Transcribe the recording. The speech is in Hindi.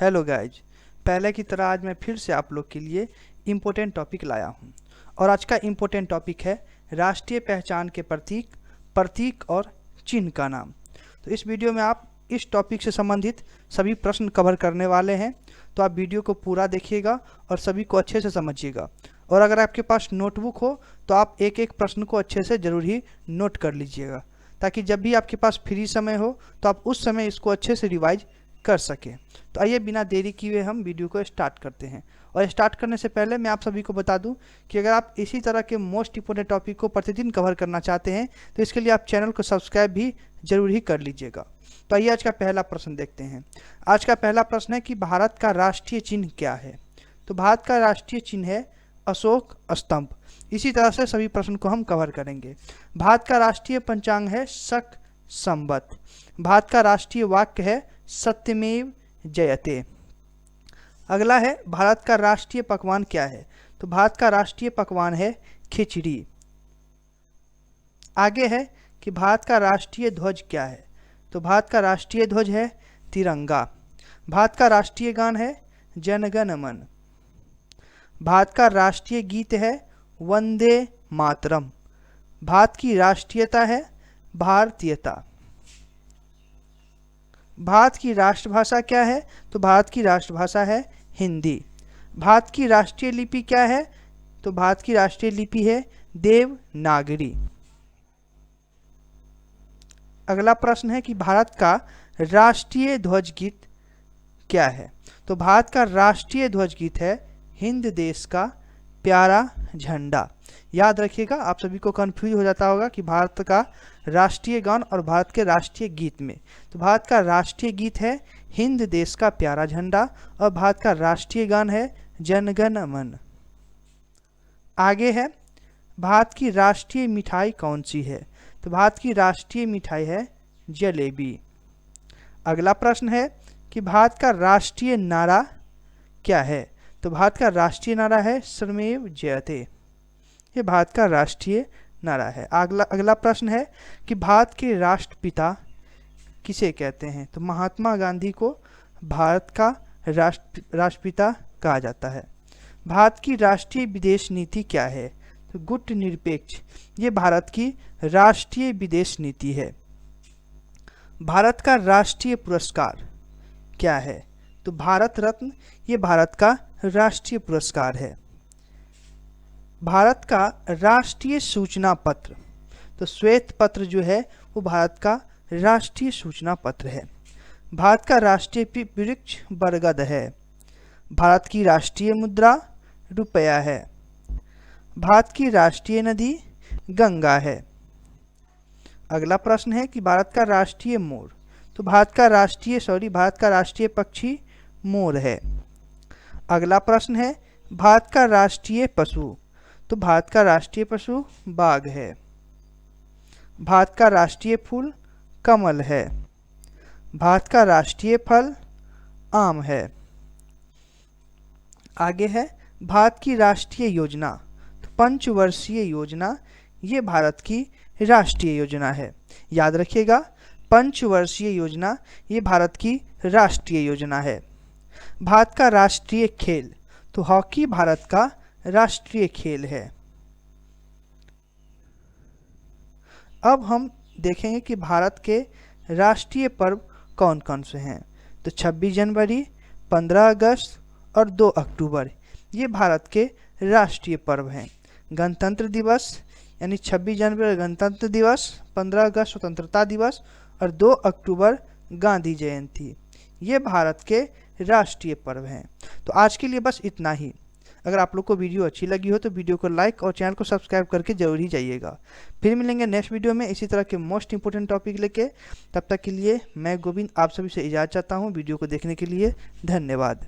हेलो गाइज, पहले की तरह आज मैं फिर से आप लोग के लिए इम्पोर्टेंट टॉपिक लाया हूँ। और आज का इम्पोर्टेंट टॉपिक है राष्ट्रीय पहचान के प्रतीक और चिन्ह का नाम। तो इस वीडियो में आप इस टॉपिक से संबंधित सभी प्रश्न कवर करने वाले हैं, तो आप वीडियो को पूरा देखिएगा और सभी को अच्छे से समझिएगा। और अगर आपके पास नोटबुक हो तो आप एक एक प्रश्न को अच्छे से ज़रूर ही नोट कर लीजिएगा, ताकि जब भी आपके पास फ्री समय हो तो आप उस समय इसको अच्छे से रिवाइज कर सकें। तो आइए बिना देरी किए हम वीडियो को स्टार्ट करते हैं। और स्टार्ट करने से पहले मैं आप सभी को बता दूं कि अगर आप इसी तरह के मोस्ट इंपोर्टेंट टॉपिक को प्रतिदिन कवर करना चाहते हैं तो इसके लिए आप चैनल को सब्सक्राइब भी जरूर ही कर लीजिएगा। तो आइए आज का पहला प्रश्न देखते हैं। आज का पहला प्रश्न है कि भारत का राष्ट्रीय चिन्ह क्या है। तो भारत का राष्ट्रीय चिन्ह है अशोक स्तंभ। इसी तरह से सभी प्रश्न को हम कवर करेंगे। भारत का राष्ट्रीय पंचांग है शक संवत। भारत का राष्ट्रीय वाक्य है सत्यमेव जयते। अगला है भारत का राष्ट्रीय पकवान क्या है। तो भारत का राष्ट्रीय पकवान है खिचड़ी। आगे है कि भारत का राष्ट्रीय ध्वज क्या है। तो भारत का राष्ट्रीय ध्वज है तिरंगा। भारत का राष्ट्रीय गान है जन गण मन। भारत का राष्ट्रीय गीत है वंदे मातरम। भारत की राष्ट्रीयता है भारतीयता। भारत की राष्ट्रभाषा क्या है। तो भारत की राष्ट्रभाषा है हिंदी। भारत की राष्ट्रीय लिपि क्या है। तो भारत की राष्ट्रीय लिपि है देवनागरी। अगला प्रश्न है कि भारत का राष्ट्रीय ध्वज गीत क्या है। तो भारत का राष्ट्रीय ध्वज गीत है हिंद देश का प्यारा झंडा। याद रखिएगा, आप सभी को कंफ्यूज हो जाता होगा कि भारत का राष्ट्रीय गान और भारत के राष्ट्रीय गीत में। तो भारत का राष्ट्रीय गीत है हिंद देश का प्यारा झंडा और भारत का राष्ट्रीय गान है जन गण मन। आगे है भारत की राष्ट्रीय मिठाई कौन सी है। तो भारत की राष्ट्रीय मिठाई है जलेबी। अगला प्रश्न है कि भारत का राष्ट्रीय नारा क्या है। तो भारत का राष्ट्रीय नारा है स्वमेव जयते। ये भारत का राष्ट्रीय नारा है। अगला प्रश्न है कि भारत के राष्ट्रपिता किसे कहते हैं। तो महात्मा गांधी को भारत का राष्ट्रपिता कहा जाता है। भारत की राष्ट्रीय विदेश नीति क्या है। तो गुटनिरपेक्ष। ये भारत की राष्ट्रीय विदेश नीति है। भारत का राष्ट्रीय पुरस्कार क्या है। तो भारत रत्न। ये भारत का राष्ट्रीय पुरस्कार है। भारत का राष्ट्रीय सूचना पत्र। तो श्वेत पत्र जो है वो भारत का राष्ट्रीय सूचना पत्र है। भारत का राष्ट्रीय वृक्ष बरगद है। भारत की राष्ट्रीय मुद्रा रुपया है। भारत की राष्ट्रीय नदी गंगा है। अगला प्रश्न है कि भारत का राष्ट्रीय मोर। तो भारत का राष्ट्रीय पक्षी मोर है। अगला प्रश्न है भारत का राष्ट्रीय पशु। तो भारत का राष्ट्रीय पशु बाघ है। भारत का राष्ट्रीय फूल कमल है। भारत का राष्ट्रीय फल आम है। आगे है भारत की राष्ट्रीय योजना। तो पंचवर्षीय योजना ये भारत की राष्ट्रीय योजना है। याद रखिएगा, पंचवर्षीय योजना ये भारत की राष्ट्रीय योजना है। भारत का राष्ट्रीय खेल। तो हॉकी भारत का राष्ट्रीय खेल है। अब हम देखेंगे कि भारत के राष्ट्रीय पर्व कौन कौन से हैं। तो 26 जनवरी, 15 अगस्त और 2 अक्टूबर ये भारत के राष्ट्रीय पर्व हैं। गणतंत्र दिवस यानी 26 जनवरी गणतंत्र दिवस, 15 अगस्त स्वतंत्रता दिवस और 2 अक्टूबर गांधी जयंती ये भारत के राष्ट्रीय पर्व हैं। तो आज के लिए बस इतना ही। अगर आप लोग को वीडियो अच्छी लगी हो तो वीडियो को लाइक और चैनल को सब्सक्राइब करके जरूर ही जाइएगा। फिर मिलेंगे नेक्स्ट वीडियो में इसी तरह के मोस्ट इंपोर्टेंट टॉपिक लेके। तब तक के लिए मैं गोविंद आप सभी से इजाज़त चाहता हूँ। वीडियो को देखने के लिए धन्यवाद।